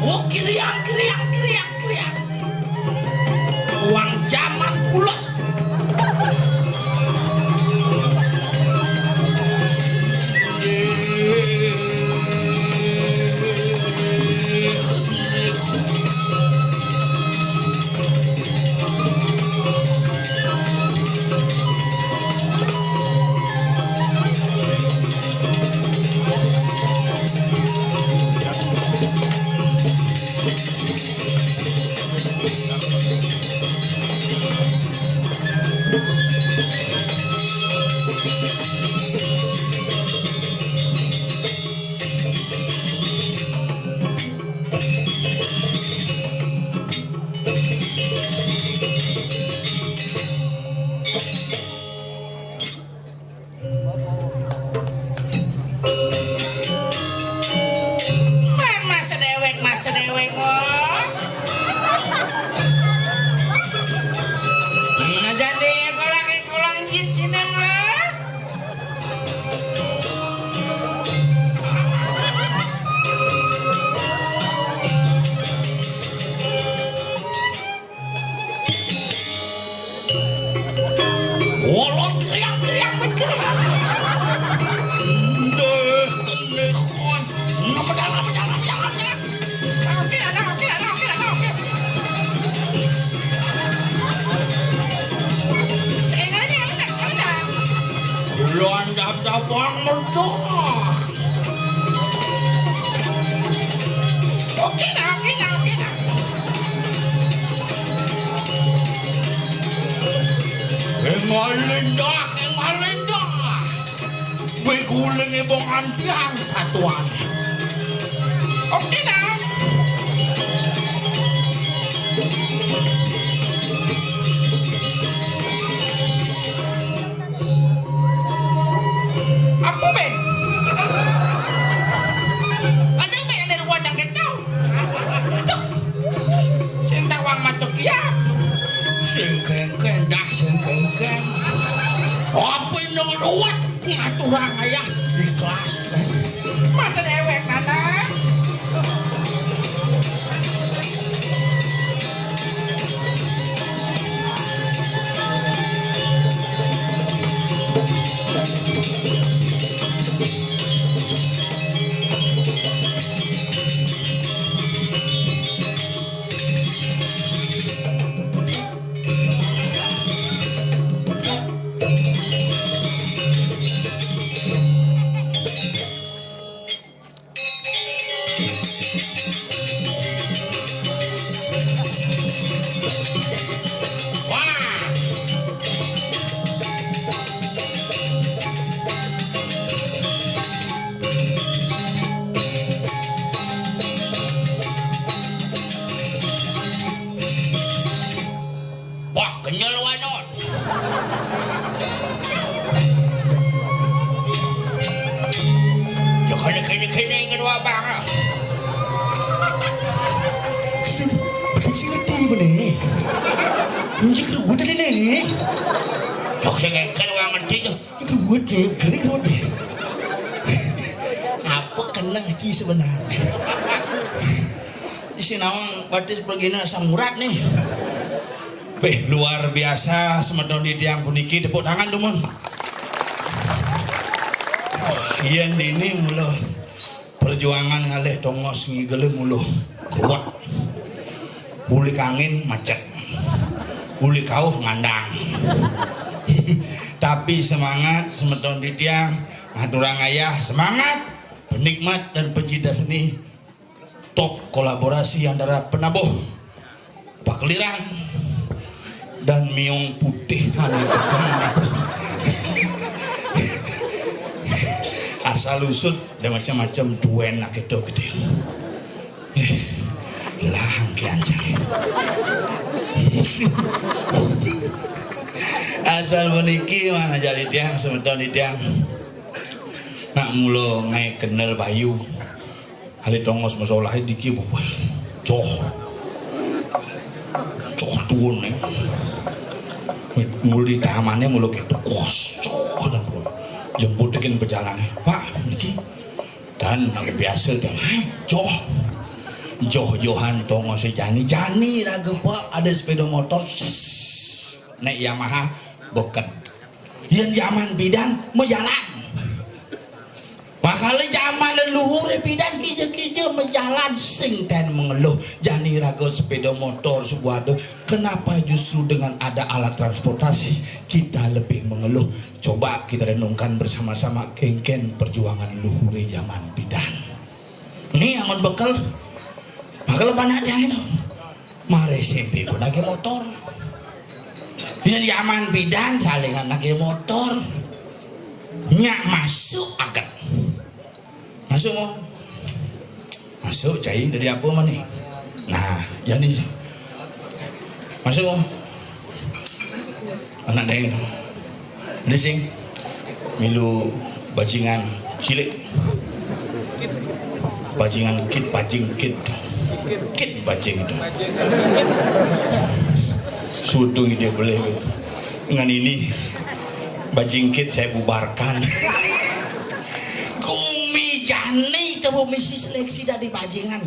Oh kriang uang zaman ulos Malindah gue guling ibong antiang satuan oke dah apa ben ada yang dari wadang kecau cinta wang matuk ya sing kengkeng dah sing kengkeng apa yang ruwet ngaturang ayah di kelas masa dewek nana apa kena ci sebenarnya isi nawang berarti begini asam murad nih luar biasa semedon di tiang puniki tepuk tangan teman iya ini mulu perjuangan ngalih tongos ngigele mulu kuat uli kangin macet uli kauh ngandang tapi semangat semedon di tiang ngaturang ayah semangat penikmat dan pencinta seni top kolaborasi antara penabuh Pakliran dan Miong Putih asal usut dan macam-macam duen nak itu gitu lahang kiancai asal meniki mana jadi tiang semeton tiang nak mulo ngai kenal bayu hari tongos masalah diki buat coh tuun nih mulu di tamannya mulu gitu kos coh dan pun jemput dekin berjalan pak niki Dan biasa dah. Johan tongo si Jani raga pak ada sepeda motor naik Yamaha boket yang zaman bidan mau jalan makanya zaman leluhur bidan kija menjalan sing dan mengeluh Jani raga sepeda motor sebuah ada kenapa justru dengan ada alat transportasi kita lebih mengeluh coba kita renungkan bersama-sama geng-geng perjuangan luhur zaman bidan ini angon bekal kalau banyak dia itu mari SMP pun lagi motor yang zaman bidan salingan lagi motor nyak masuk agak masuk cai dari apa mana nah jadi masuk anak dia ini sing milu bajingan cilik bajingan kit bajing itu sutung dia boleh dengan ini bajing kit saya bubarkan kumi jani coba misi seleksi dari bajingan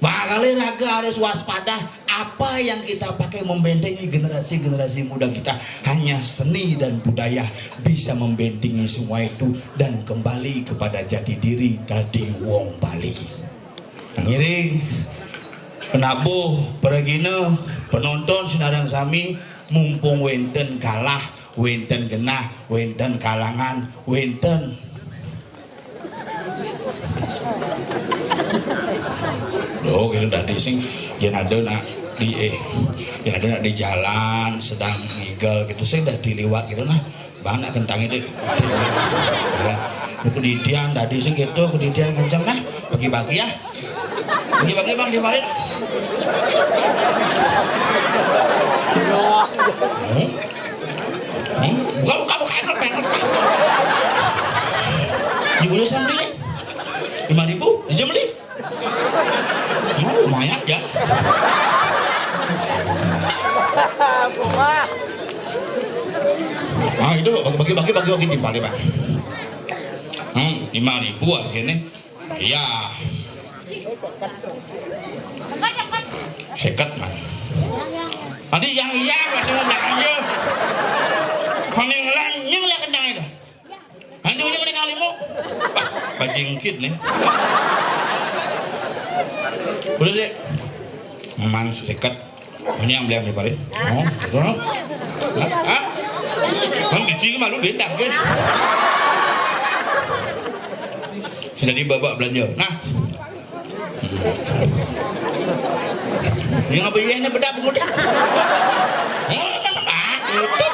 bakal raga harus waspada apa yang kita pakai membentengi generasi muda kita hanya seni dan budaya bisa membentengi semua itu dan kembali kepada jati diri dari wong Bali ngiring penabuh pergina penonton sinarang sami mumpung wenten kalah wenten genah wenten kalangan wenten loh gitu tadi sing yang ada nak di jalan sedang ngigal gitu saya udah diliwat gitu nah banyak kentang itu kemudian tadi sing gitu kemudian kencang nah bagi-bagi ya bagi-bagi bang dimarin buka kayak juga sambil 5.000 dijemli lumayan ya ah itu bagi timpal ya bang 5.000 akhirnya iya seket man nanti yang iya masih ngedak aja honing nyeng lihat kendang itu nanti ujung ini kalimu bajing kit nih udah sih memang seket ini yang beli yang dibalik oh betul kan di sini malu beda kan sudah dibabak belanja nah ini ngapainnya beda pemuda itu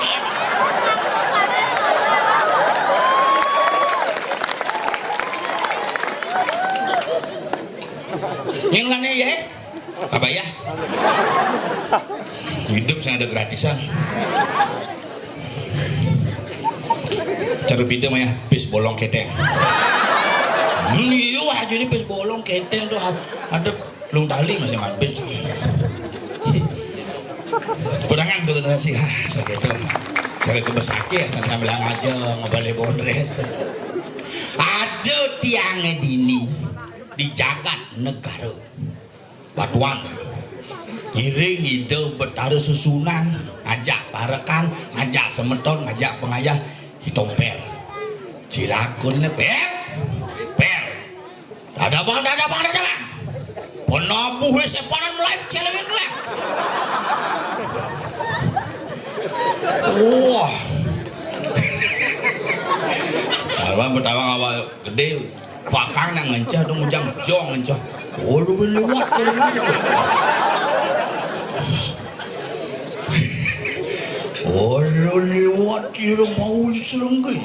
yang lainnya ya apa ya hidup saya ada gratisan cara beda mah ya bis bolong keteng iya wah jadi bis bolong keteng tuh ada lung tali masih mabis kudangan tuh generasi gitu cara kebesake sampai bilang aja ngobale bondres ada tiangnya dini di jagat negara batuan ngiring hidup bertaruh susunan ngajak parekan ngajak semeton ngajak pengayah hitompel cilakunnya pel ada bang penabuh sepanan mulai celengin lah wah abang pertama awal gede pakang nang ngencah dong ujang jong ngencah oh lu lewat oh lu lewat kira mau serenggai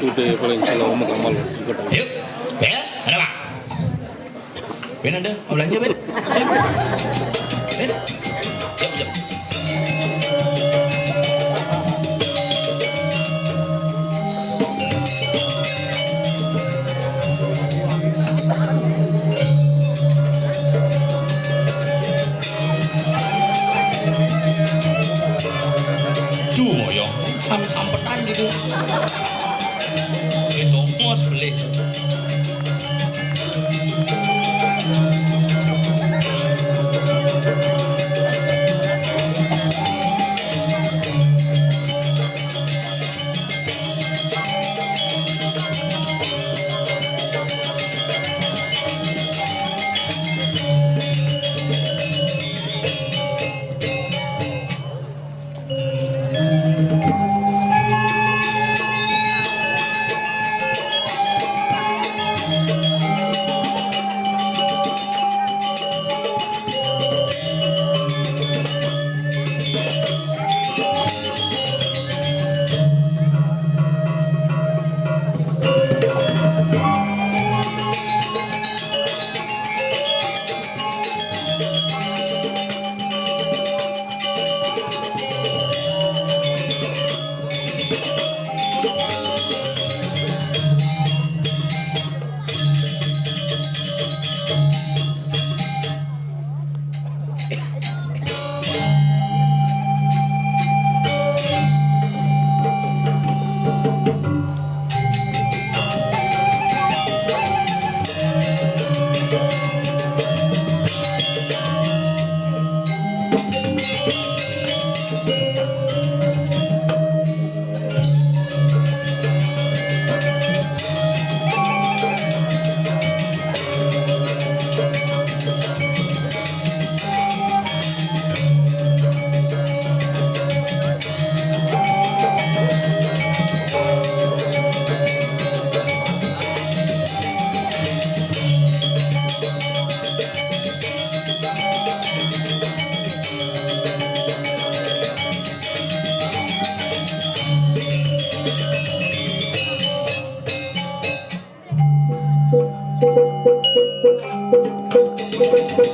udah paling kalau mau kamal yuk bel ada bang ben ada mau belanja ben sampetan gitu mau sebelah.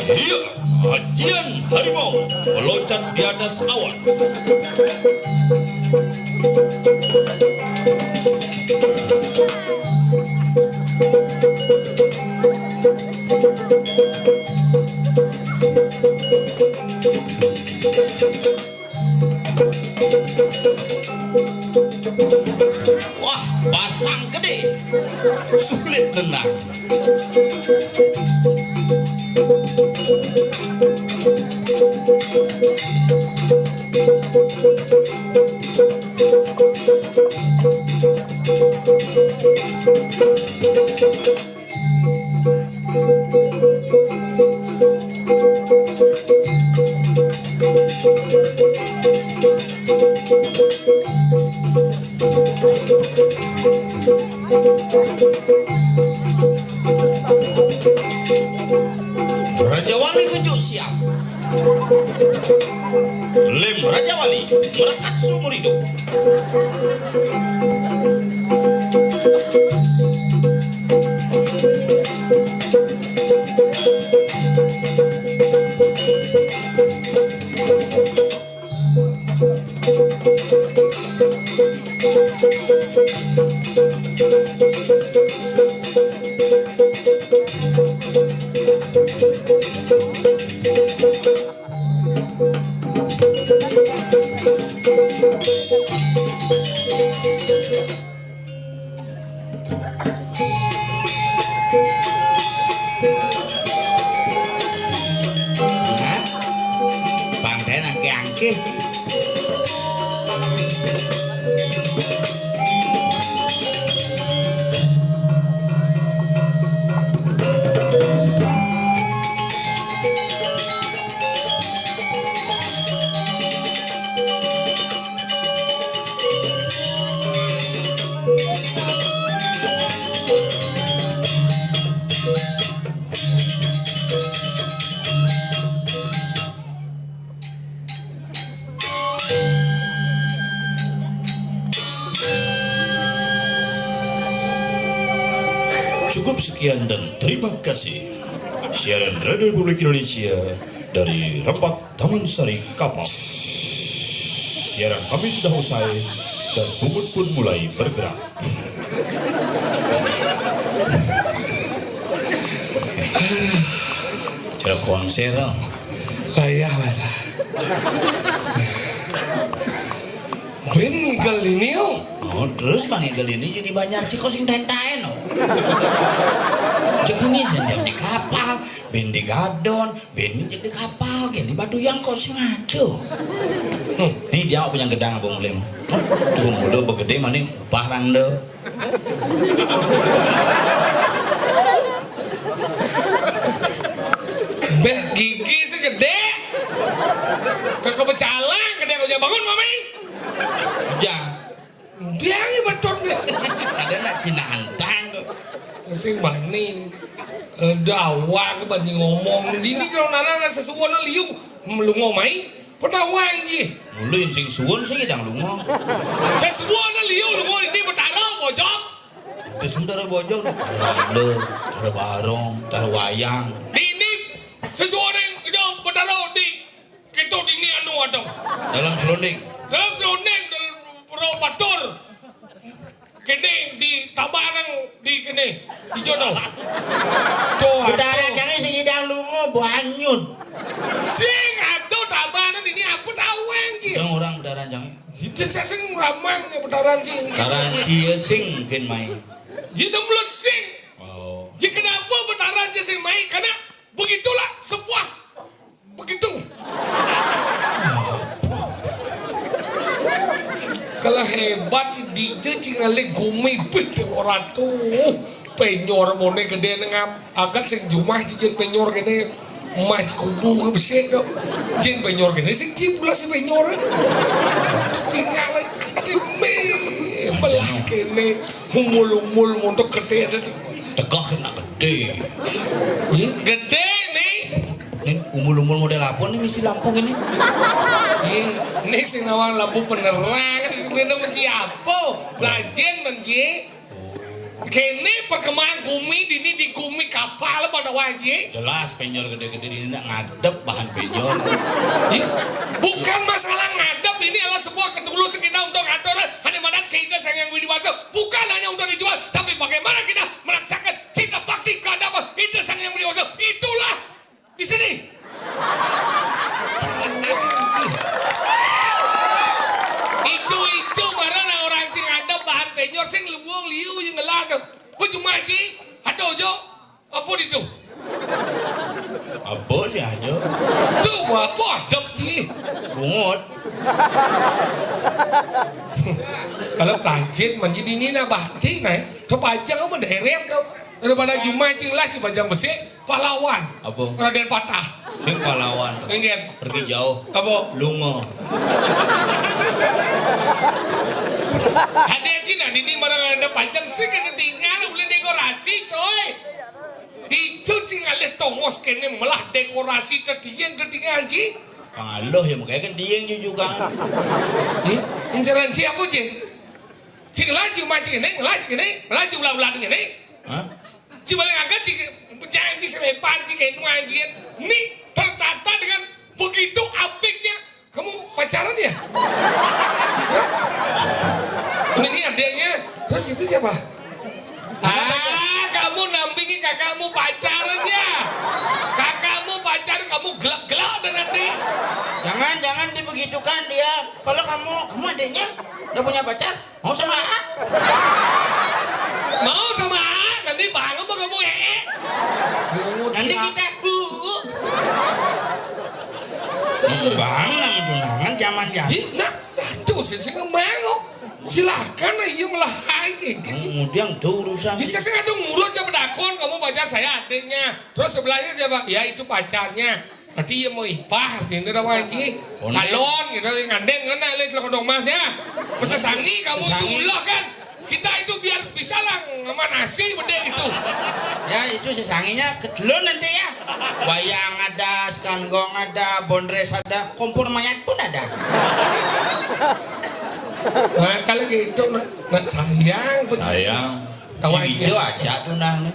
Iya, ajian harimau meloncat di atas awan. Wah, pasang gede, sulit tenang. Raja Wali Kejuk siap. Lem Raja Wali merekat seumur hidup. Pandai angke-angke. Cukup sekian dan terima kasih. Siaran Radio Republik Indonesia dari Rembak Taman Sari Kapal. Siaran kami sudah usai dan Bungut pun mulai bergerak. Cara konser Ayah masa. Ini kali ini Oh, terus manggil ini jadi banyak ciko sing tentaen no. Jadi ini yang di kapal, ben di gadon, ben jadi di kapal, gini batu yang kau sing aduh. Nih dia apa yang gedang abang mulem? Tuh muda begede maning barang deh. Beh gigi segede. Kakak bercalang, kadang udah bangun mami. Ya, Dia ini betul dia. ada nak cinantang tuh. Sing maning. Dawa ke bani ngomong. Ini kalau nana sesuatu na liu melungo mai. Petawang ji. Mulin sing suwun sing idang lungo. Sesuatu na liu lungo ini betara bojok. Terus sementara bojong, ada barong, ada wayang. Ini sesuatu yang itu betara di kita ini anu ada. Dalam selonding. Dalam seundeng dalam pro batur. Kene di tabarang di kene di jodoh. Betara jangan sing idang lungo banyut. Sing ado tabarang ini aku tahu anjing. Jangan orang betara jangan. Itu saya sing ramang ya betaran sing. Betara cia sing ken mai. Jadi mulai sing. Oh. Ya kenapa betaran dia sing main? Karena begitulah sebuah begitu. Kalau hebat di cing ale gumi pit orang tuh penyor mone gede ngam akan sing jumah cincin penyor gede mas kubu besek dong cincin penyor gede sing cipula si penyor tinggal gede belah kene humul montok gede Tegak kena gede. gede nih Ini umul-umul model apa nih misi Lampung ini? ini sing nawang lampu penerang ini menci apa lajen menci kene perkembangan gumi dini di gumi kapal pada wajib Jelas penyor gede-gede ini nak ngadep bahan penyor. bukan masalah ngadep ini adalah sebuah ketulusan kita untuk ngatur hanya mana kita sayang widiwasa bukan hanya untuk dijual tapi bagaimana kita melaksanakan cinta bakti keadaban itu sayang widiwasa itulah di sini. Ijo marana orang cing ada bahan penyor sing luwung liu yang ngelang. Cuma ci ada jo apa itu? Apa sih aja? Tuh apa adab ci? Bungut. Kalau pelancit menjadi ini nah bakti nah, kepajang apa derep dong. Daripada Jumat cing lah si pajang besi pahlawan. Apa? Raden Patah. Sing pahlawan. Ingin Pergi jauh. apa? Lungo. Ada cina ini barang ada pajang sing ketinggalan boleh dekorasi coy. Dicuci alih tongos kene melah dekorasi tertinggal ji. Pangaloh ya makanya kan dia yang juga. Inseransi apa je? Cing laju macam ini, laju ulang-ulang ini. Hah? Cuma yang agak cing janji serepan cing nuanjin. Ini tertata dengan begitu apiknya. Kamu pacaran ya? Ini adanya. Terus itu siapa? Kamu nampingi kakakmu pacarannya. Kakakmu pacaran kamu gelak-gelak dan nanti. Jangan dibegitukan dia. Kalau kamu adanya udah punya pacar, mau sama A? Mau sama A, nanti bangun tuh kamu Nanti kita banget tunangan zaman nah, tuh sih mau. Silakan iya malah hai kemudian tuh urusan bisa sih ada ngurut coba dakon kamu pacar saya adiknya terus sebelahnya siapa ya itu pacarnya nanti ya mau ipah ini nama aja calon gitu ngandeng kan alis lakodong mas ya masa sangi kamu tulah kan kita itu biar bisa lah sama nasi beda itu ya itu sesanginya kedelon nanti ya wayang ada skanggong ada bondres ada kompor mayat pun ada. Nah kalau gitu nak sayang tawa itu aja tunang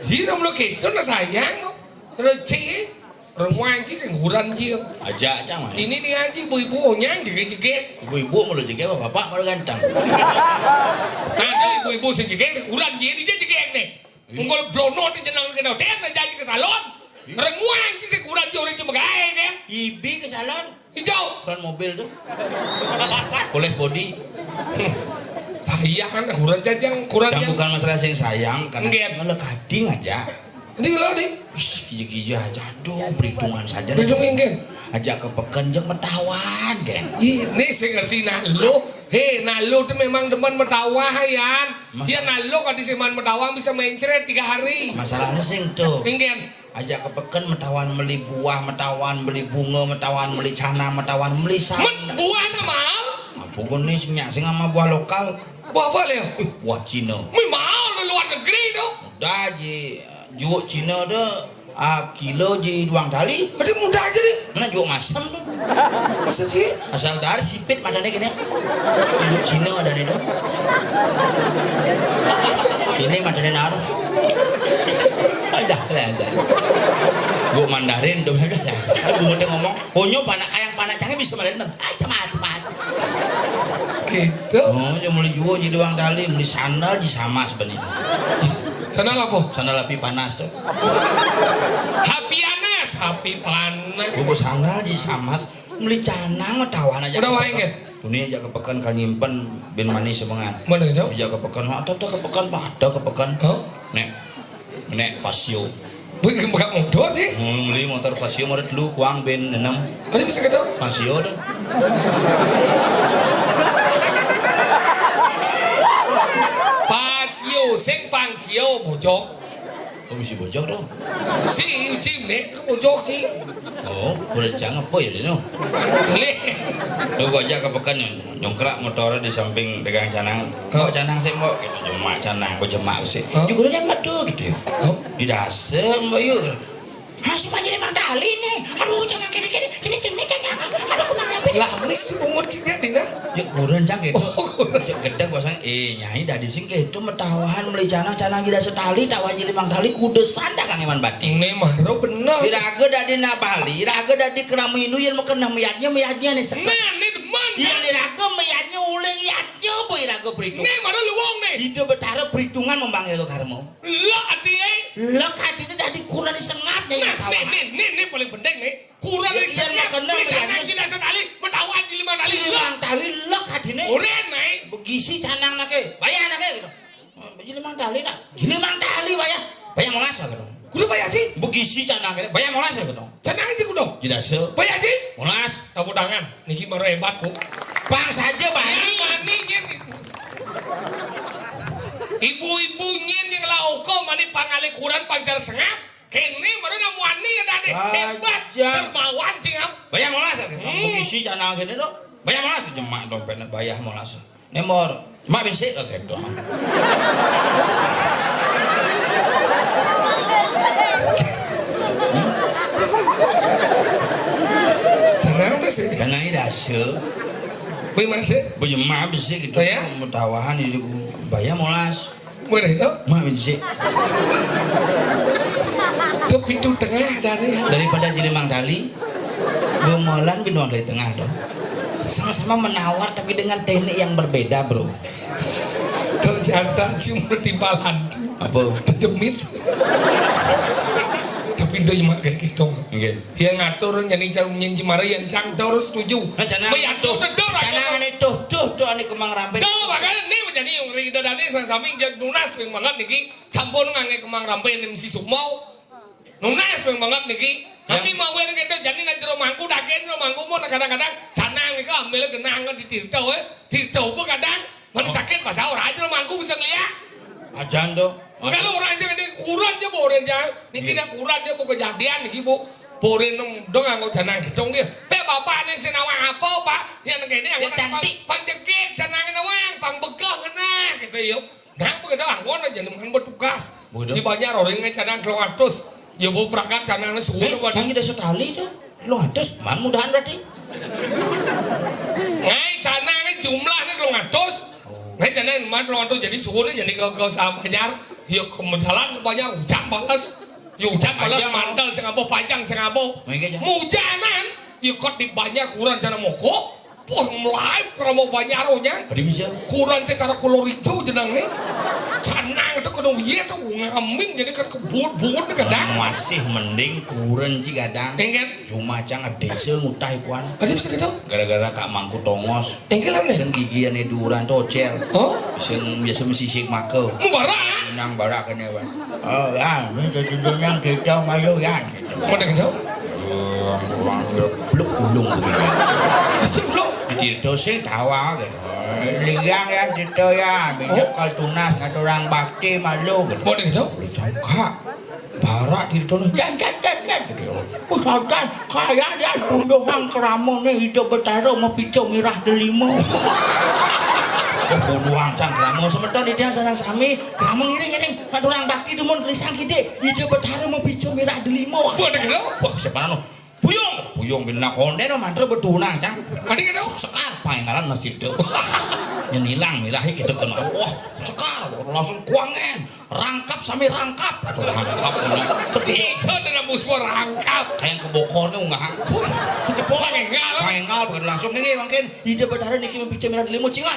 jika belum gitu nak sayang terus cih Remuan sih singguran sih. Aja mah. Ini nih aja ibu-ibu nyang jege-jege. Ibu-ibu mau jege bapak baru ganteng. Ada ibu-ibu sing jege uran dia jege nih. Unggul blonot di jenang kenal ten aja ke salon. Remuan sih singguran sih orang cuma gaya kan. Ibi ke salon. Hijau. Salon mobil tuh. Poles body. sayang kurang jajang kurang Jang bukan masalah sing sayang karena Nggih. ngelekading aja. ini lho nih Wis kija-kija aja aduh perhitungan saja. Perhitungan, Gen. Aja kepeken jeung metawan, Gen. ini saya ngerti nalo nalo itu memang demen metawah yan dia nalo kalau di seman metawah bisa main ceret 3 hari Masalahnya sing tuh. Ingen Aja kepeken metawan beli buah, metawan beli bunga, metawan beli cana, metawan beli buah mahal Apa gini sing sama buah lokal? buah apa leo Buah Cina. mahal di luar negeri tuh Udah ji jual Cina dah kilo ji duang tali. berarti mudah aja deh Mana jual masam tuh. masa sih Asal dar sipit madane gini. Jual Cina ada nih tuh. Ini madane naruh. Ada. Gue Mandarin tuh ada. Gue udah ngomong, konyo panak kayang panak canggih bisa Mandarin. Cemat. gitu Oh, cuma beli jual ji duang tali, beli sandal ji sama sebenarnya. sana lah po Sandal api panas tuh. happy panas Gue sandal ji sama, beli canang metawan aja. udah wae kan Dunia aja kepekan kan nyimpen bin manis semangat. mana itu Aja kepekan, ada kepekan pak, ada kepekan. oh Nek Vasio. bukan bukan motor sih Beli motor Vasio mau dulu kuang ben 6 ada bisa gitu Vasio dong. pasio sing pangsio bojok Oh mesti bojok dong. si uci nek bojok sih Oh, udah jangan apa ya dino. leh Lu gua aja kepekan nyongkrak motornya di samping pegang canang. Kok canang sih mbok gitu jemak canang, kok jemak sih. Juga yang madu gitu ya. oh Di dasar mbak yuk. Masih panjang emang tali nih. Aduh jangan kini canang. Aduh kemana lah mis umur cinya dina Ya kurang cang gitu. Oh, kurang. Ya gedeng pasang nyai dari sing gitu metawahan beli canang kita setali tak wajib 5 tali kudesan dah Kang Iman batin. ini mah ro bener Iraga dari napali, iraga dari keraminu yang mau kena meyatnya nih sekat. nah ini deman Iya iraga meyatnya uling yatnya bu iraga perhitungan. ini mah luwung nih Hidup betara perhitungan memanggil lo karmo. lo ati Lo hatinya dari kurang disengap nih nah metawahan. ini paling penting nih kurang Ya, dari iya, sana makanya canang meyaknya- kita sekali metawan di 5 kali lo 5 tali lo hatinya. udah naik Begisi canang nake, bayar nake gitu. Jadi 5 tali nak, jadi 5 tali bayar. Bayar mau ngasih gitu. kudu bayar sih Begisi canang gitu, bayar mau ngasih gitu. canang aja kudu Tidak se, bayar sih mau nas. tepuk tangan niki mah hebat bu Bang saja bang. mani nyen ibu-ibu nyen yang lauko mani pangali kurang pancar sengap kene baru namu ani ya dade hebat Aja. dermawan cingap Bayar mau ngasih gitu. Begisi canang gitu dong. Bayar mau ngasih jemak dompetnya bayar mau ngasih. Nemor, mak bisa gitu. canang udah sih Karena ini dasar. memang sih Punya mak bisa gitu. Oh, ya? Metawahan itu bayar mau nas. mana itu Mak bisa. ke pintu tengah dari Daripada jadi mang tali, gemelan binuang dari tengah dong. Sama-sama menawar tapi dengan teknik yang berbeda bro. terjata cuma timbalan Apa? demit tapi dia mak kayak gitu Mungkin. yang ngatur nyanyi cimara yang cang terus setuju Nah canang meyatur dedor canang ini tuh ani kemang rampet. Duh, makanya ini menjadi yang rida dadi samping jag nunas ping banget niki sampun ngange kemang rampe nim si sumau nunas ping banget niki tapi mau wer gitu jadi na jero mangku dake jero mangku mau kadang-kadang canang iki ambil genang di tirto apa kadang mana sakit pas ora jero mangku bisa ngeliat Ajan tuh. kalau orang aja ini kurang aja boren jang niki dah kurang dia bu kejadian niki bu boren dong nganggo canang gedong dia pe bapak ini sinawa apa pak yang kene yang cantik. panjegit canang nawang pang begah kena gitu yuk nah begitu anggon aja nemen bertugas Bodoh. di banyak orang yang canang keloatus ya bu perangkat canangnya suhu buat Canggih dah setali tuh. Lu atas, man mudahan berarti. ngai canangnya jumlahnya keloatus ngai canang man keloatus jadi suhunya jadi ke samanyar yuk kemudalan banyak hujan balas hujan balas Panjang. mantel sengabo panjang sengabo Mungkin aja. mujanan yuk kok di banyak kurang canang moko wah mulai kalau mau banyak rohnya Beri bisa. kurang secara kolor hijau jenang nih canang itu kena iya tuh ngaming jadi kan kebut-but kadang. Masih mending kuren ci kadang. Engken. Cuma cang desa ngutah ikuan. Ada bisa gitu? Gara-gara Kak Mangku tongos. Engken lah nih. Sen gigiane duran tocel. Oh? Sen biasa mesisik makau. Mbara. Nang barakane Pak. Oh ya, yang kita malu ya. Mana gitu? Kurang bluk ulung begitu. Sebelum. Dito sing tawa gitu. Liang ya dito ya, minyak kal tunas ngatur orang bakti malu gitu. Mana gitu? Kak, barak dito jan gitu. Oh sadan, kaya dia punduhan keramo nih hidup betaro mau pico mirah delimo. Punduhan cang keramo semeton di dia sarang sami, keramo ngiring ngatur orang bakti tumun lisang kide hidup betaro mau pico mirah delimo. Mana gitu? Wah sepanano. Buyung bina konden mantra betunang cang. Ada gitu? Sekar pangalan nasi itu. Yang hilang mirahi gitu kan. Wah, sekar langsung kuangen. Rangkap sami rangkap. Atau rangkap Itu dengan musuh rangkap. kayak kebokornya enggak. Kecepol pengal begitu langsung nge makin ide betara niki mempice mirah limo cinga.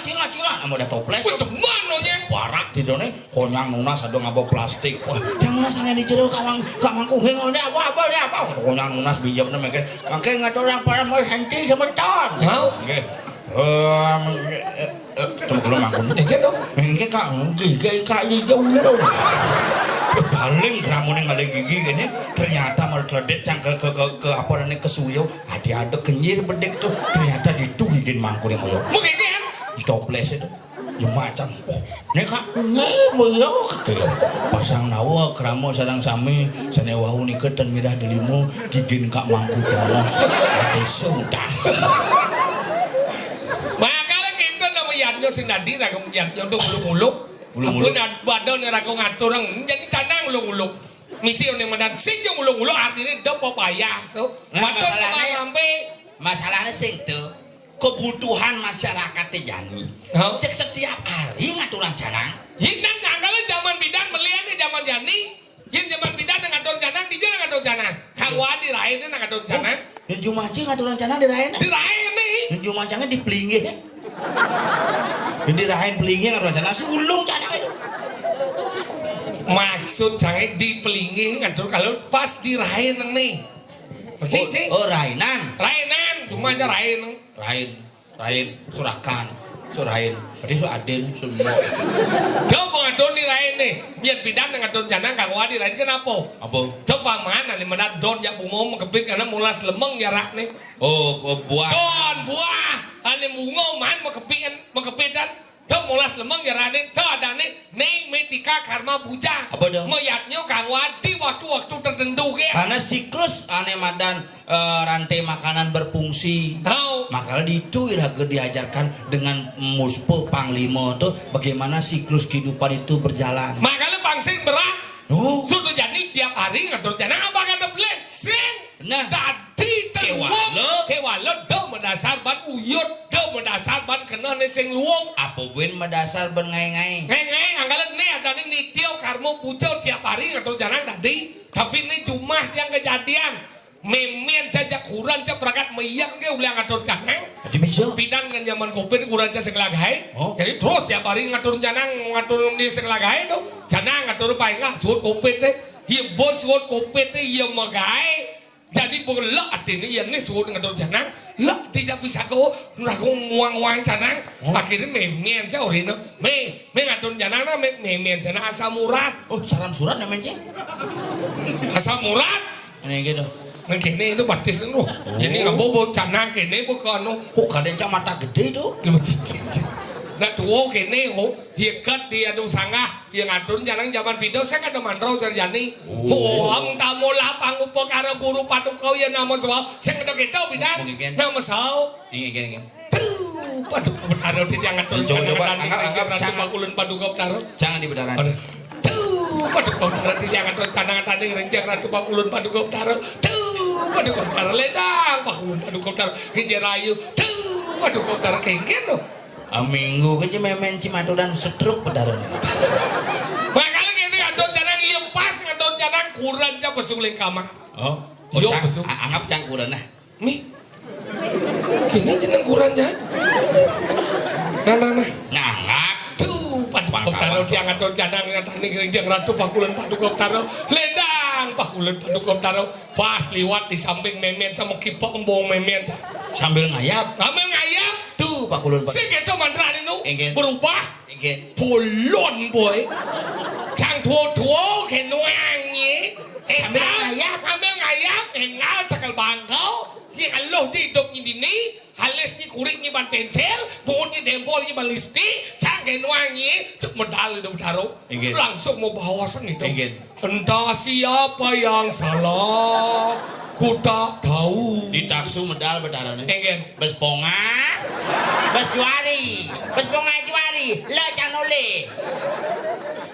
Amo da toples. Mana nya? Barak tidone konyang nunas ado ngabo plastik. Wah, yang nunas sange di jero kamangku hengone apa. Konyang nunas bijabna makin ngatur orang para mau henti semeton. Mau? Nggih. Temu kula mangkun. Engken dong. Engke Kak, gigi Kak jauh. Paling kramune ngale gigi gini ternyata meledek cang ke apa rene kesuyo. Ada kenyir bedek tuh ternyata ditugigin mangkune koyo. Mungkin kan? Ditoples itu. Ya macam. Oh, nek Kak, boyo. Pasang nawa kramo sareng sami sane wau niketen mirah delimo gigin Kak mangku terus. Ate sudah. Makanya kita nama yatnya sing nadi raga yatnya tuh ulung-ulung. Ampun badan raga ngatur orang jadi canang ulung-ulung. Misi yang medan sing yang ulung-ulung artinya do papaya so. Badan Masalahnya sing tuh kebutuhan masyarakat Jani. Cek setiap hari ngaturan canang. Hinan kalau zaman bidan melihat di zaman Jani. Yin zaman bidan ngatur canang di jalan ngatur canang. Kawan di lain ngatur canang. Yang Jumaji ngaturan canang di lain. Di lain nih. Yang Jumajangnya di pelinggih. Yang di lain pelinggih ngaturan canang si ulung canang itu. Maksud jangan di pelinggih ngatur kalau pas di lain nih. Oh rainan. Rainan cuma aja rain. Rain surakan. Surain. Berarti su adil semua. Dia mau ngatur di lain nih. Biar bidan ngatur canang kawan di lain kenapa? Apa? Coba mana nih menat don ya bunga mengkepit karena mulas lemeng jarak nih. Oh buah. Don buah. Ane bunga man mengkepitan. Tuh mulas lemeng jarak nih. Tuh ada nih metika karma puja. Apa dong? Mayatnya kawan di waktu-waktu tertentu ya. Karena siklus ane madan rantai makanan berfungsi. Tahu. Makanya itu diajarkan dengan muspo panglima tuh bagaimana siklus kehidupan itu berjalan. Makanya bangsin berat. Oh. Sudah jadi tiap hari ngatur jangan abang ada blessing. Nah. Tadi kewalo do mendasar ban uyut do mendasar ban kena neseng luang. Apa buen mendasar ben ngai-ngai. Ngai anggalan nih ada nih nitio karmo pucau tiap hari ngatur jangan tadi. Tapi ini cuma yang kejadian. Memen saja kurang saja berangkat meyak ke ulang ngatur canang. Jadi bisa. Bidan dengan zaman covid kurang saja segelagay. Oh. Jadi terus tiap hari ngatur canang ngatur di segelagay tu. Canang ngatur paingah suut covid deh. Ia bos suut covid deh ia magai. Jadi boleh artinya ia ni suut ngatur canang. Lah tidak bisa kau ragu muang canang. Oh. Akhirnya memen saja orang itu. Me ngatur canang na memen canang asam urat. Oh salam surat namanya. Asam urat. Ini gitu. Nah kene itu batis lu. Jadi nggak bobo canang kene bukan no. Kok kadang cak mata gede tuh. Nah tuh kene oh hikat dia tu sanggah yang ngatur canang zaman video saya kan mantrau terjadi. Oh ang tamola pangupo karo guru paduka ya nama saw. Saya kena kita bidan. Nama saw. Ini. Tuh paduka taruh di yang ngatur Coba canang pakulun paduka taruh. Jangan dibedarakan. Tuh paduka taruh di yang ngatur canang tadi rencang ratu pakulun paduka taruh. Waduh koptar ledang, pakulun paduka taruh hijerayu. Tuh waduh koptar kengken loh. Minggu kan memen cimatudan stroke pedarannya. Makanya gini ngatur canang iya pas ngatur canang kurang aja pesuling kamar. Oh, Yo, cang, besok. anggap cangkuran nah. Mi, gini jeneng kurang aja. Nah. Nganggap. Tuh, padu Koptaro diangkat do janang nyatane Kanjeng Ratu Pakulan Paduka Koptaro. Ledang Pakulan Paduka Koptaro pas liwat di samping memen sama kipok embong memen. Sambil ngayap. Sambil ngayap Tuh Pakulan Paduka. sing keto mandrane nu Inggih. berubah Inggih. pulon boy. Chang tuo kenuangi. Sambil ngayap engal cakal bangkau. Yang Allah hidup ini halis ni kurik ni ban pensel, bunyi dempol ni ban listrik, canggih wangi, cek medal itu taruh, langsung mau bawa sang itu. Entah siapa yang salah, ku tak tahu. Di taksu medal berdarah nih. Bes ponga, bes juari, lo jangan oleh.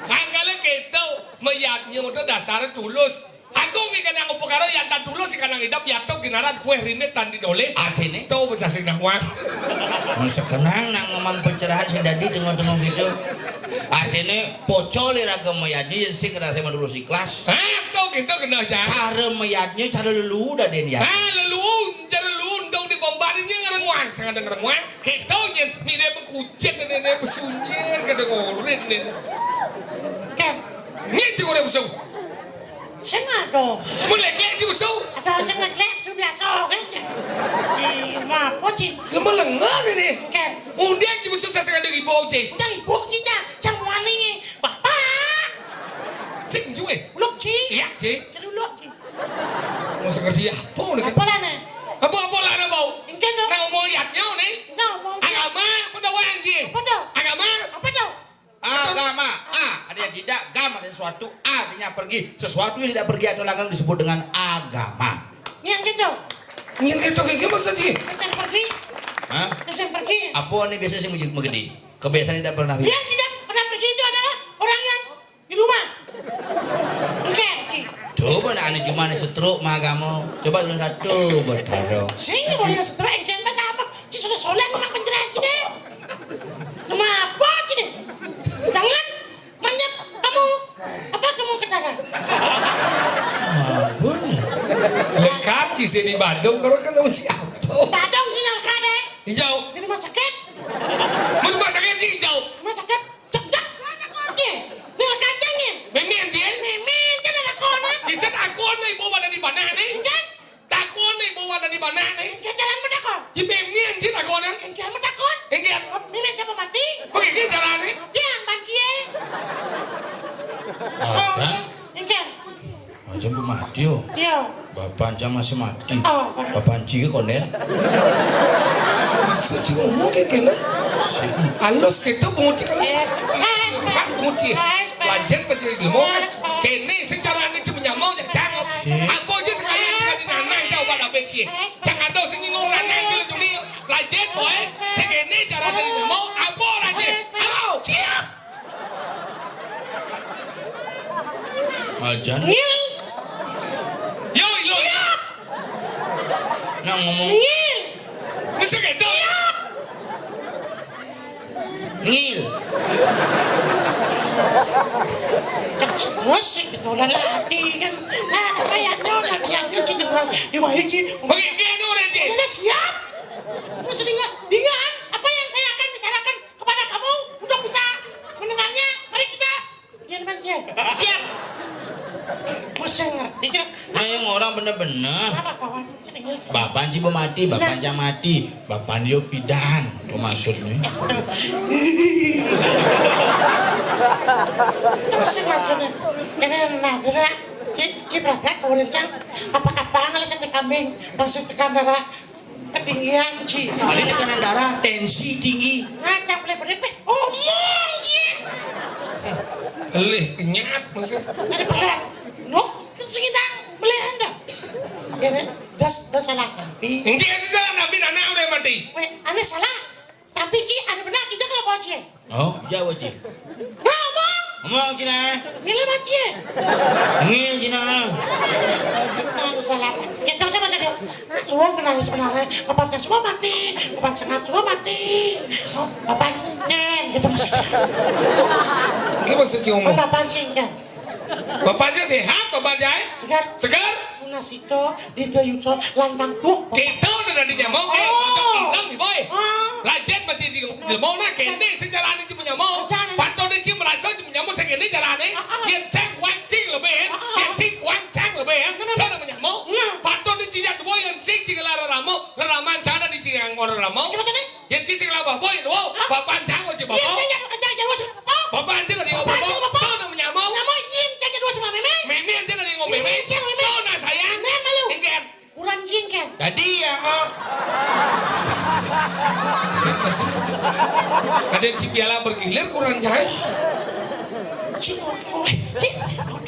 Kalau kita meyaknya untuk dasar tulus. Aku ngikan yang upakaro yang tak dulu sih kanang hidup ya tau kinaran kue rinit tandi dole. Akhirnya. Tahu baca sih nang wang. Masa kenang nang ngomong pencerahan sih tadi tengok-tengok gitu. Akhirnya pocol iraga mayadi yang sih kena saya dulu si kelas. Tahu gitu kena aja. Cara mayadnya cara lelu dah den ya. Lelu, cara lelu dong di bombardinya ngarang wang, sangat ngarang wang. Kita yang mirip kucing dan pesunyer kadang ngorin nih. Kan, ini juga musuh. Sengat dong. Melek-lek si musuh. Ada sengat-lek sudah sore. Apa sih? Kemelengan ini. Kan, Undian si musuh saya sengat dari ibu ojek. jangan ibu kita, jangan wani. Bapak, Cing cuy. luk ci. Iya cing. Celuluk ci. Mau sekerja apa nih? Apa lah nih? Apa lah nih bau? Ingin dong. Nang mau lihatnya nih. Ngomong. Agama pendawan sih. Apa dong? Agama. Apa dong? Agama A ada yang tidak, gam ada sesuatu, A artinya pergi. Sesuatu yang tidak pergi atau langgang disebut dengan agama. Yang gitu. Ingin kita kayak gimana sih? Kesan pergi. Hah? Kesan pergi. Apa nih biasanya sih menggede? Kebiasaan tidak pernah. Yang tidak pernah pergi itu adalah orang yang di rumah. Oke. Coba nak ane cuma nih setruk mah kamu. Coba dulu satu bertaruh. Sehingga kalau yang setelah engken apa? Si sudah soleh memang penjelasan gini. Kenapa gini? Jangan menyep kamu. Apa kamu katakan? Lengkap sih di Bandung kalau kan mau siapa? Badang sinyal kade. Hijau. Di rumah sakit. Mau rumah sakit sih hijau. Rumah sakit. Cek. Oke. Bil kacangin. Memen sih. Mimin kan ada kona. Bisa takut nih bawa dari mana nih? Kan? Takut nih bawa dari mana nih? Kan jalan mendakon. Di memen sih takut nih. Kan jalan mendakon. Enggak. Mimin siapa mati? Oke kita caranya. Yang bancie. Apa? Engken. Macam bu mati yo. Yo. Bapak aja masih mati. Oh. Bapak anjing konen. Suci ngomong kayak gini. Alus kita bunguci kalau. Kan bunguci. Pelajar pelajar ilmu. Kini secara ini cuma nyamau jangan. Aku aja sekalian dikasih nanang coba dapat kia. Jangan dong sing ngomong nanang ke dunia. Pelajar boy. Sekini cara dari ilmu. Apa aja. Halo. Siap. Ajan. Yo lo. Siap. Nak ngomong. Mesti gitu. Siap. Ngil. Musik betulan lagi kan. Nah, kayak nona yang cuci dengan di mahiki. Oke, dia udah sih. Udah siap. Kamu sedingat, dengan apa yang saya akan bicarakan kepada kamu untuk bisa mendengarnya. Mari kita. Yang mana? Siap. Masa ngerti kan? Nah yang orang bener-bener. Apa kawan? Bapak anjing mati, bapak anjing mati. Bapak dia pidan. Itu maksudnya. Maksud maksudnya. Ini nah, berangkat kemudian cang. Apa-apa ngelihat kambing masuk tekan darah ketinggian ci. Kali ini tekanan darah, tensi tinggi. Ngacang pelek-pelek. Omong ci. Lih, nyat maksud. Ada pedas. Nuk, segidang beli anda. Jadi, das salah tapi. Enggak sih salah tapi anak udah mati. Weh, aneh salah. Tapi Ci, aneh benar kita kalau bawa Ci. Oh, jauh Ci. Ngomong. Ngomong Cina. Gila banget Ci. Ngil Cina. Setengah salah. Ya terus apa saja? Luang kenal sebenarnya. Bapaknya semua mati. Bapak sengap semua mati. Bapak nyen, gitu maksudnya. Ini maksudnya ngomong. Bapak sih kan. Bapaknya sehat, bapaknya Segar. segar. Tunas itu di Gayuso lantang tuh. Kita udah dari nyamuk, untuk indang nih boy. Lajet masih di mau nak kene sejarah ini cuma nyamuk. Pantau di cuma Bapak jangan aja Iya, bapak. jangan dua sama bapak. Bapak aja nggak ngomong Bapak aja bapak. bapak. Tahu namanya mau. Nyamuk izin jangan dua sama meme. Meme aja nggak ngomong meme. Iya, meme. Tahu nah sayang. Meme malu. Ingin. Kurang jingkel. Jadi ya kok. Ada si piala bergilir kurang jahit.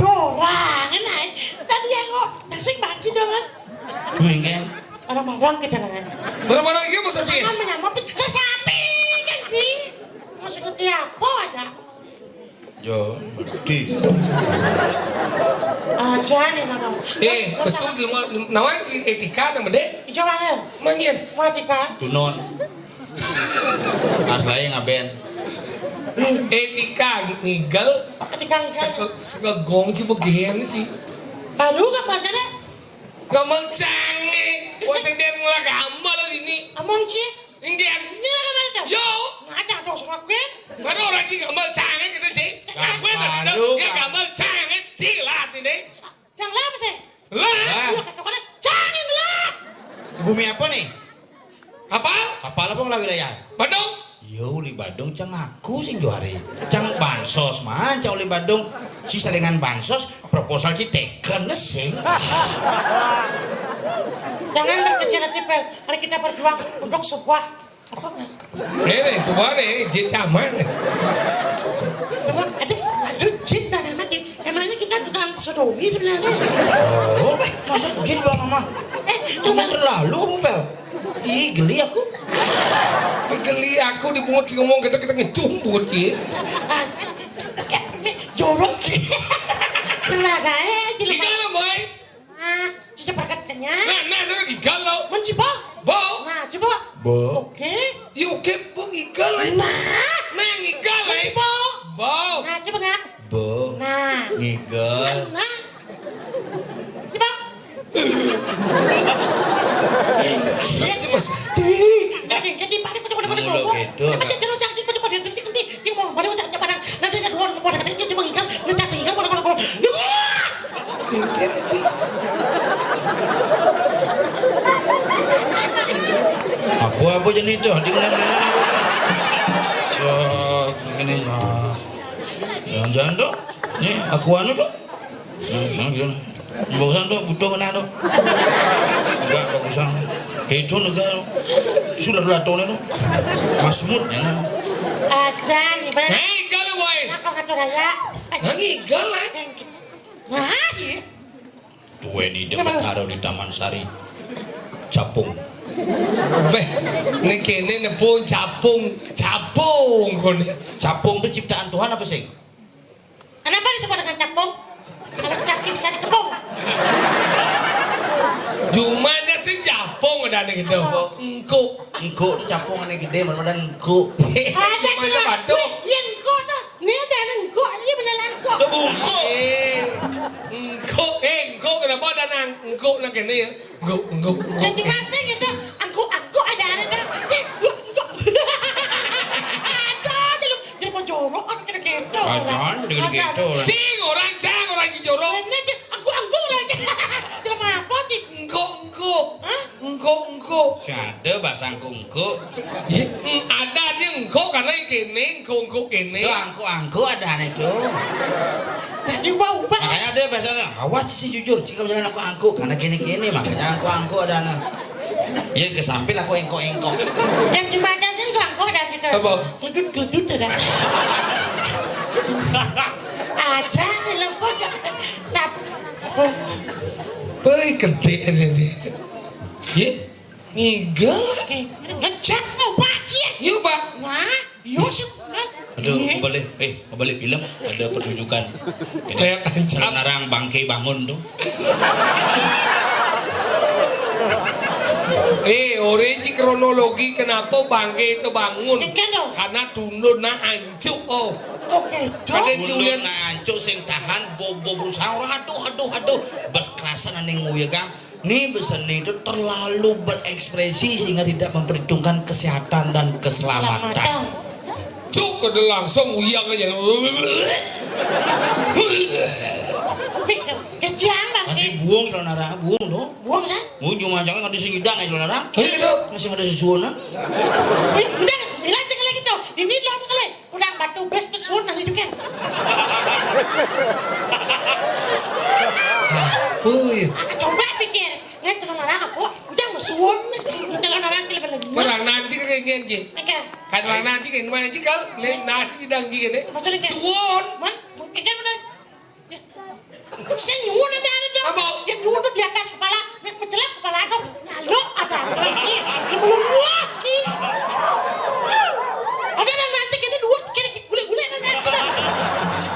Dorang, enak. Tadi yang kok nasik bagi dong kan? Mungkin. Ada marang kita dengan. Berapa lagi masa sih? Namanya mau sesapi kan sih? Masih ngerti apa aja? Yo, di. Aja nih nana. Besul namanya si etika nama deh. Ijo mana? Manyen. Matika. Tunon. Aslaya ngaben. Etika ngigal. Ketika misalnya. Segagong sih bagian sih. Baru gambar kan? Gamal canggih. Waseng dia ngelak gamal ini. Among sih. Ingin. Ini lah gambar itu. Yo. Ngajak dong sama gue. Mana orang ini gamal canggih kita sih. Gue tadi dia gamal canggih silat ini. Jangan lah apa sih? Lah. Iya kata-kata jangan lah. Bumi apa nih? Kapal? Kapal apa ngelah wilayah? Badung. Yo, li Badung cang aku sing juari. Cang bansos man, cang li Badung. Sisa dengan bansos, proposal ci tekan sing. Jangan berkecil hati Pel. Mari kita berjuang untuk sebuah apa nggak? Ini semua nih jin caman. Memang ada jin dan anak. Emangnya kita tukang sodomi sebenarnya. Oh, masa begini bang mama? Cuma terlalu kamu Pel. Ih, geli aku. Geli aku dipungut si ngomong kita ngecumbut sih. Jorok. Telaga jelas. Gigal boy. Ah, cica perkatnya. Nah, lagi galau. Mencipa. Bau. Nah, coba. Bo. Oke. Yuk kepo gigal lah. Nah, gigal lah. Mencipa. Bau. Nah, coba nggak? Bo. Nah. Ngigal. Nah. Coba. Jadi pada Mulu gitu. Apa jenis itu? Di mana? Oh, ini jangan tuh. Nih, aku anu tuh. Bagusan tuh, butuh mana tuh? Enggak bagusan. Itu negara sudah tahun itu Masmud ya nah. Aja nih bener. Hei, galau boy. Nakal kata raya. Nah, gigal lah. Nah, iya. Tuh ini dia bertaruh di Taman Sari. Capung. Beh, ini kene nepun capung kon. Capung itu ciptaan Tuhan apa sih? Kenapa disebut dengan capung? Kalau cacing bisa dikepung. Jumanya sih capung ada nih gitu. Engko. Engko itu capung aneh gede, mana engko. Ada Jumanya cuma. badung. Yang engko tuh. Ini ada engko, ini beneran engko. Itu bungko. Engko kenapa ada nang engko nang kene ya? Engko. Yang cuma sih gitu. Engko ada tuh. Engko. Ada jadi mau jorok orang kira gitu. Jangan dengan gitu. Cing orang jorok. Ini aja engko orang. Jelema apa sih? Engko. Hah? Engko. Ada bahasa engko. Ada nih engko karena kene engko kene. Itu angko ada aneh tuh. Jadi bau banget. Makanya ada bahasanya. Awas sih jujur, jika berjalan aku angko karena gini makanya angko ada anak. Iya ke samping aku engko. Yang cuma aja sih engko dan gitu. Apa? Gedut ada. Aja nih lempot cap. Beuh gede ini. Ye. Ngigal. Ngecek mau baki. Yuk, Pak. Nah, yo sih. Aduh, mau balik film ada pertunjukan. Kayak ancam. Narang bangke bangun tuh. Origi kronologi kenapa bangke itu bangun? Kenapa? Karena tunduk na ancuk. Oh. Oke, Ada dong. Julian. Mundur na ancuk sing tahan bobo berusaha aduh bas kerasan aneh nguyegang. Nih beseni itu terlalu berekspresi sehingga tidak memperhitungkan kesehatan dan keselamatan. Cuk udah langsung uyang aja. Kejam Nanti bangke. buang kalau narang, buang tuh. Buang kan? Buang cuma jangan ada sing hidang kalau narang. Ini gitu. Masih ada sesuatu. Udah, bilang jangan lagi tuh. bes kesunan itu kan. Puy. Coba pikir, nggak celana narang apa? Udah mesuun, celana narang lebih lagi. Perang nanti kayak gini. Ikan, Kadang nanti kayak mana sih kal? Nasi dang gini. maksudnya kan? Suwon. Man, ikan udah. Saya nyuwun ada dong. Apa? Yang nyuwun di atas kepala, mencelap kepala dong. Lalu ada lagi, belum lagi. Ada yang nanti kini dua, kini gule-gule ada nanti.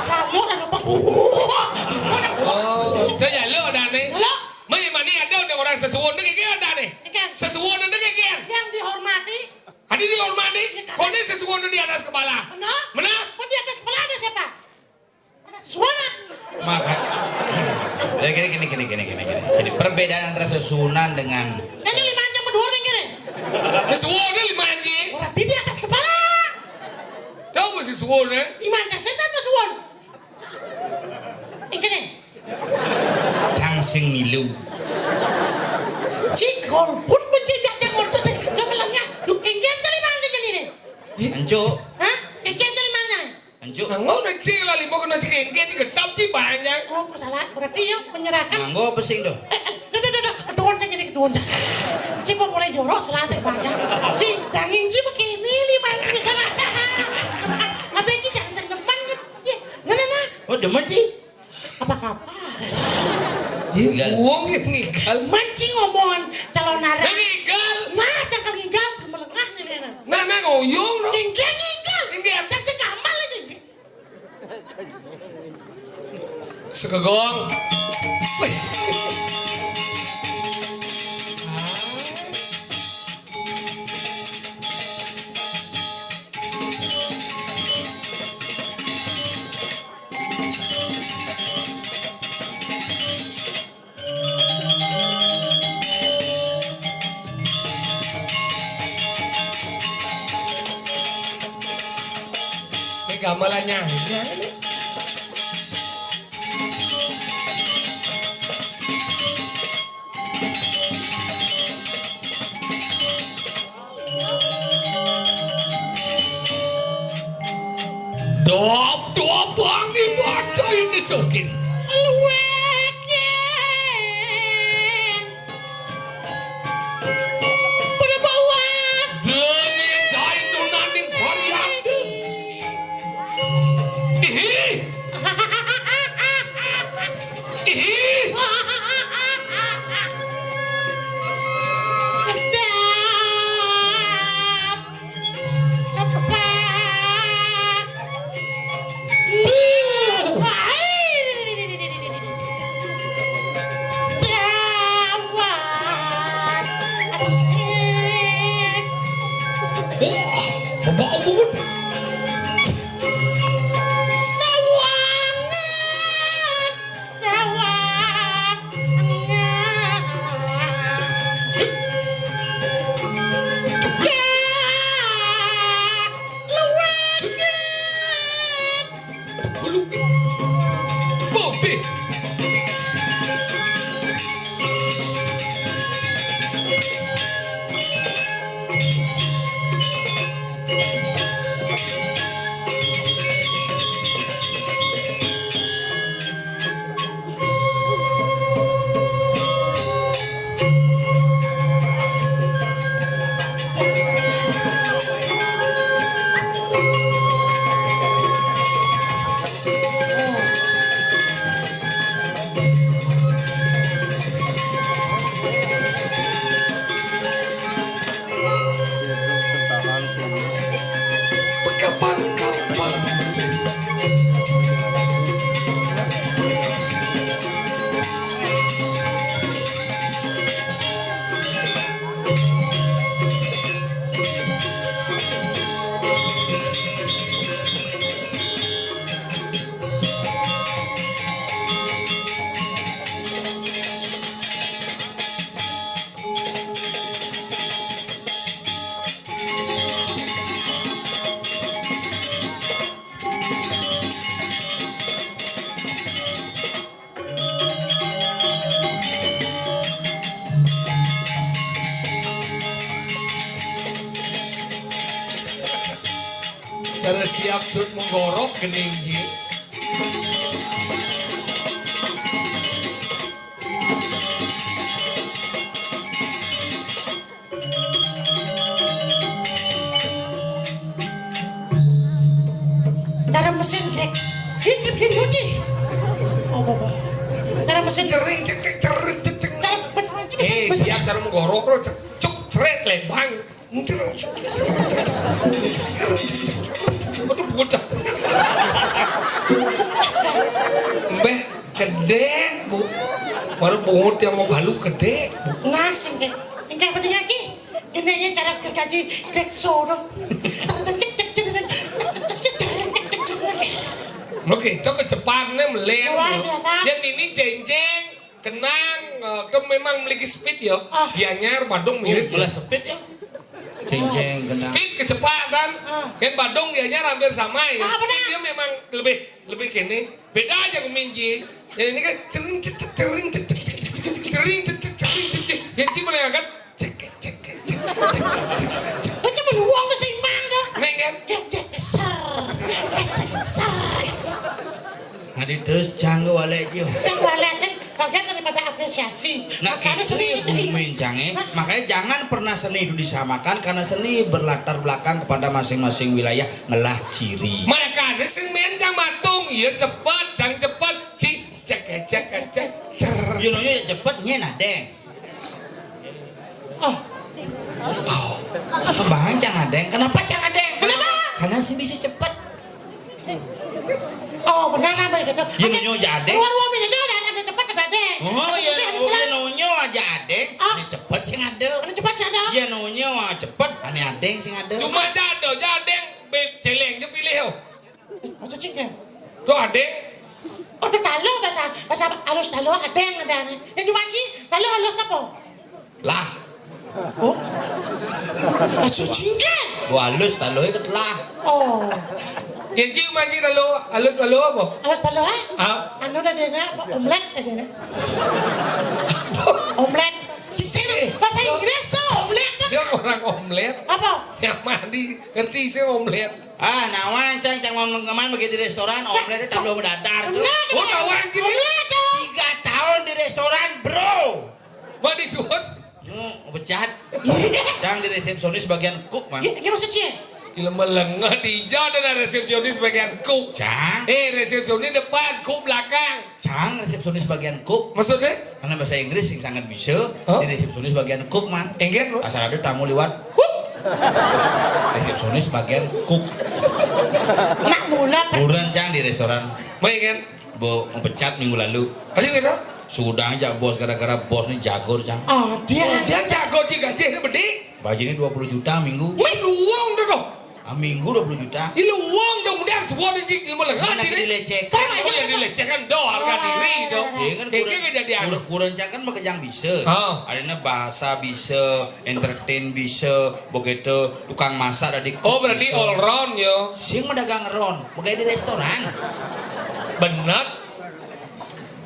Lalu ada apa? Oh, dah ya lo dah ni. Lalu, Mai mana ada orang sesuwon ni kayak ada ni. ikan Sesuwon ni kayak. yang dihormati, Ada di rumah ni. Kau ni sesuwon di atas kepala. mana? Mana? Oh di atas kepala ada siapa? Ada suara. Maka gini. Perbedaan antara sesunan dengan Jadi 5 jam berdua nih gini. Sesuwon ni 5 anjing. Orang di atas kepala. Tahu apa sesuwon ni? 5 jam sedan masuan. Ini gini. cangsing milu. Cik golput menjejak jangan terus kemelangnya. Duk ingin tali mangga jadi ini. Ancu, Hah? Ingin tali mangga nih. ancu. Ngau nak cila lima kena cik engket ketap cik banyak. Oh masalah berarti yuk menyerahkan. Nganggo pesing tuh. Kedua kan jadi kedua. Cik mau mulai jorok selesai banyak. Cik daging cik begini 5 yang bisa lah. Apa ini jangan sendeman ya. Nah. Oh, demen sih. Apa-apa. Tinggal. Uang yang ngigal. Mancing ngomongan calon narang. Yang ngigal. Nah, cangkal ngigal melengah nih Lena. Nah ngoyong no. Tinggal ngigal. Tinggal. Kasih kamal aja. Sekegong. Ini gamelannya. Dop wangi baca ini sokin. Luakin. Pada bawah. Dengan jahit nunanin varian. Ihi. Bapak ampun. Bobby. absurd menggorok gening ji. Cara mesin grek. Gini uji. Oh, bobo. Cara mesin Cering cek cek cering cek cek. cara mesin. Siap cara menggorok bro cuk ceret lembang. Aduh bocah. Mbeh gede bu. Baru bungut yang mau galu gede. Ngasing ke. Enggak penting aja. Ini cara gergaji grek sono. Oke, itu kecepatannya meleng. Luar biasa. Yang ini jeng-jeng, kenang, itu memang memiliki speed ya. Bianyar, Badung mirip. Boleh speed ya. Ceng-ceng kena. Speed kecepatan. Kan Badung bianyar hampir sama ya. Ah, Speed benar. dia memang lebih gini. Beda aja keminji. Yang ini kan cering cek cek cering cek cek cek cek cek cering cek cek cering cek cek. Yang si meleng kan cek cek cek cek cek cek. Lu cuma uang kesimang dong. Neng kan? Gecek besar. Gecek besar. Hadi terus jangan walek jiwa. Saya balasin bagian daripada apresiasi. Nah Makanya itu seni ya bumi canggih. Makanya jangan pernah seni itu disamakan karena seni berlatar belakang kepada masing-masing wilayah ngelah ciri. Makanya semen jang matung, iya cepet, jang cepet, cik cek cek cek cer. Yunonya ya cepet nyena deh. Oh, Kembangan jangan deng. Kenapa jangan deng? Kenapa? Karena sih bisa cepet. oh benar apa gitu. Yunonya jadi. Luar luar ini ada cepat ada deh. Oh ya, yunonya aja adeng. Ah. Ini cepet sih ngade. Ada cepat sih ada. Ya nunya cepet, ane adeng sih ngade. Cuma jadeng, beb celeng je pilih yo. Maksud cingkan. Tuh adeng, Oh, ada talo bahasa halus talo ada yang ada. Yang cuma sih talo halus apa? Lah, Oh, maksud cingkan. gua halus taloy ketlah. Oh, yang cing masih halus apa? halus talo ha? Ah, Anu dah dena, omelet dah dena. Omelet. Di sini bahasa Inggris tuh omelet. dia orang omelet. Apa? Yang mandi ngerti sih omelet. Ah, nawan cang mau kemana begitu di restoran omeletnya tambah mendatar. Omelet. Oh, kawan gini. Omelet dong. 3 tahun di restoran, bro. Mau disebut? Becat. Cang di resepsionis bagian cook man. Ya maksud cing. Gila melengah di jauh dan resepsionis bagian cook. Cang, Resepsionis depan, cook belakang. cang resepsionis bagian cook. Maksudnya? Karena bahasa Inggris yang sangat bisa, Huh? di resepsionis bagian cook man. Enggak, Asal ada tamu lewat, resepsionis bagian cook. Nak mula kan. Buruan cang di restoran. Baik kan? Bo pecat minggu lalu. Ayo kita. Sudah aja bos gara-gara bos nih jagur cang. Oh, dia. Dia jago sih gajinya bedi. Gaji ini 20 juta minggu. Ini uang dong. Minggu 20 juta. Ini uang dong. Dia semua dijik melengah Mana sini. dilecehkan? Oh yang dilecehkan dong harga diri dong. Ya kan Kayaknya jadi anu. kurang kan makanya bisa. Oh. Adanya bahasa bisa, entertain bisa, begitu tukang masak dari Oh berarti all round yo. sing mendagang ron, makanya di restoran. Benar.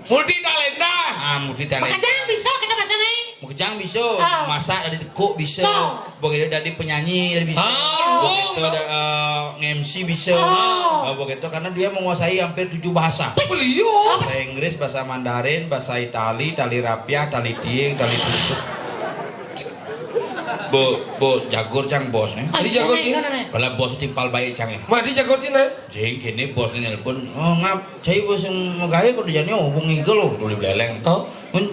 Multi talenta. Mesti talent. Makanya bisa kita bahasa nih. Mukjang bisa, Ah. masak dari tekuk bisa, So. begitu dari penyanyi dari bisa, Ah, begitu MC bisa, Oh. begitu karena dia menguasai hampir 7 bahasa. Beliau. Bahasa Inggris, bahasa Mandarin, bahasa Itali, tali rapiah, tali tiing, tali putus. Bo jagur cang bos nih. Tadi jago sih. Kalau bos timpal baik cang ya. Mati jago sih nah. Jadi kini bos nih nelpon, oh ngap, cai bos yang megaya kok dijadinya hubung igel loh, boleh beleng. Oh.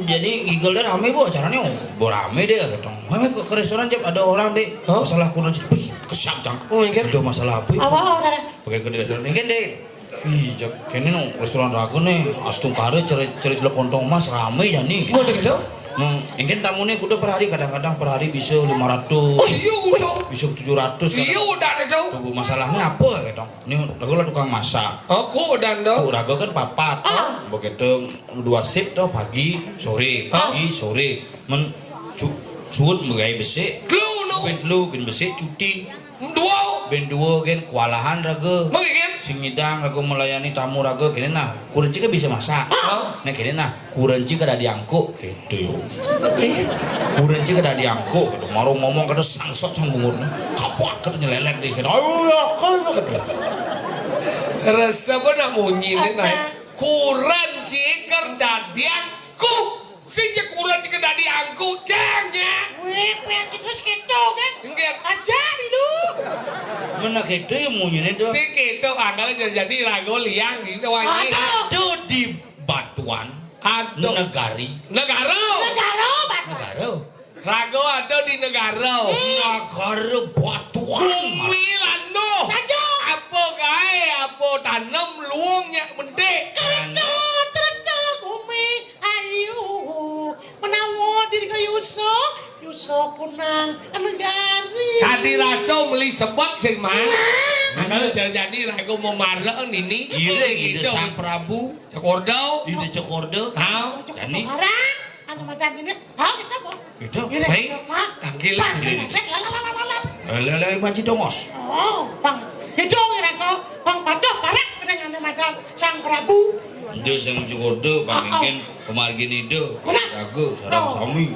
Jadi igel deh rame bu, acaranya bu rame deh gitu. Mami ke restoran jam ada orang deh, Oh. masalah kurang wih kesiap cang. Oh enggak. Ada masalah apa? Apa udah. Pakai ke restoran ini deh. Ih, kini no restoran ragu nih, astung kare ceri celok kontong mas rame ya nih. Mau deh lo. Mungkin tamunya kuda per hari, kadang-kadang per hari bisa 500, Oh iya udah. bisa 700. Iya udah ada dong. Tuh, masalahnya apa gitu? Nih, ragu lah tukang masak. Aku udah dong. Ragu kan papat, begitu 2 shift tuh pagi, sore, pagi, sore. Suut megai besi, Lu no. ben lu ben besi cuti, Dua. ben dua kan kewalahan ragu. Mungkin. Sing ngidang ragu melayani tamu ragu kini nah kurenci kan bisa masak. Nah kini nah kurenci kada diangkuk gitu yo. Kurenci kada diangkuk gitu. Marung ngomong kada sangsot sang bungut. Kapok kada nyelelek deh. Ayo ya kan gitu. Rasa benar munyi naik. Kurang cikar dadianku. Sejak kurang cikar dadianku, cangnya. Weh, pengen terus gitu kan? Enggak. Aja itu. Mana gitu yang munyi itu? Si gitu adalah jadi rago liang itu wangi. Itu di Batuan, Aduh. negari. Negara. Negara, Bat. Negara. Rago ada di negara. Negara Batuan. Bumi lando. Saja. Apa kaya, apa tanam luangnya mendek. Terdo, Umi. Ayo. Menawa diri ke Yuso kunang negari. Tadi rasa beli sebab sih mah. Kalau jadi rago mau marah ini. Ide Sang Prabu. Cekordo. Ide Cekordo. Tahu. Jadi Orang. Anu madan ini. Hah, kita boh. itu. Baik. Panggil lagi. Lele Manci Dongos. Oh, Bang. Itu kira kau. Bang Padoh parek dengan anu madan Sang Prabu. Ide Sang Cekordo, pangingin pemargin ide. Mana? Rago, sarang sami.